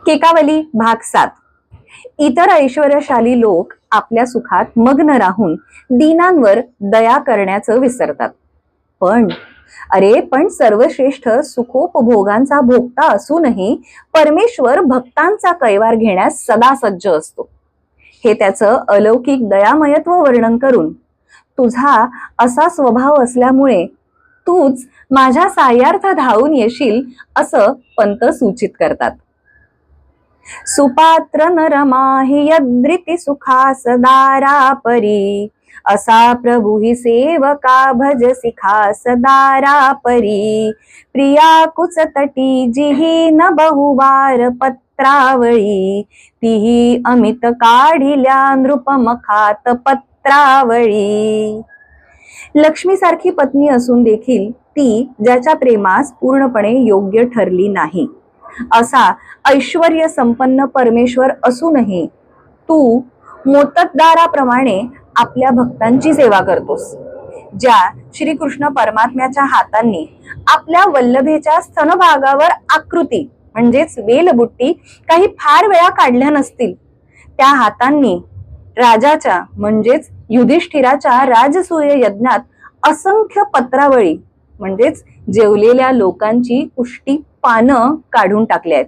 केकावली भाग 7। इतर ऐश्वर्यशाली लोक आपल्या सुखात मग्न राहून दीनांवर दया करण्याचं विसरतात। पण सर्वश्रेष्ठ सुखोपभोगांचा भोगता असूनही परमेश्वर भक्तांचा कैवार घेण्यास सदा सज्ज असतो। हे त्याचं अलौकिक दयामयत्व वर्णन करून, तुझा असा स्वभाव असल्यामुळे तूच माझ्या साह्यार्थ धावून येशील असं पंत सूचित करतात। सुपात्र नरमाहि यद्रिति सुखास दारा परी, असा प्रभु ही सेवका भजसी खास दारा परी। प्रिया कुचतटी जिही न बहुवार पत्रावळी, तिही अमित काढिल्या नृपमखात पत्रावळी। लक्ष्मीसारखी पत्नी असून देखील ती ज्याच्या प्रेमास पूर्णपणे योग्य ठरली नाही, असा ऐश्वर्य संपन्न परमेश्वर असूनही तू मोत्तद्दाराप्रमाणे आपल्या भक्तांची सेवा करतोस। ज्या श्रीकृष्ण परमात्म्याच्या हातांनी आपल्या वल्लभेच्या स्तनभागावर आकृती म्हणजेच वेलबुट्टी काही फार वेळा काढल्या नसतील, त्या हातांनी राजाच्या म्हणजेच युधिष्ठिराच्या राजसूय यज्ञात असंख्य पत्रावळी म्हणजेच जेवलेल्या लोकांची उष्टी पानं काढून टाकली आहेत।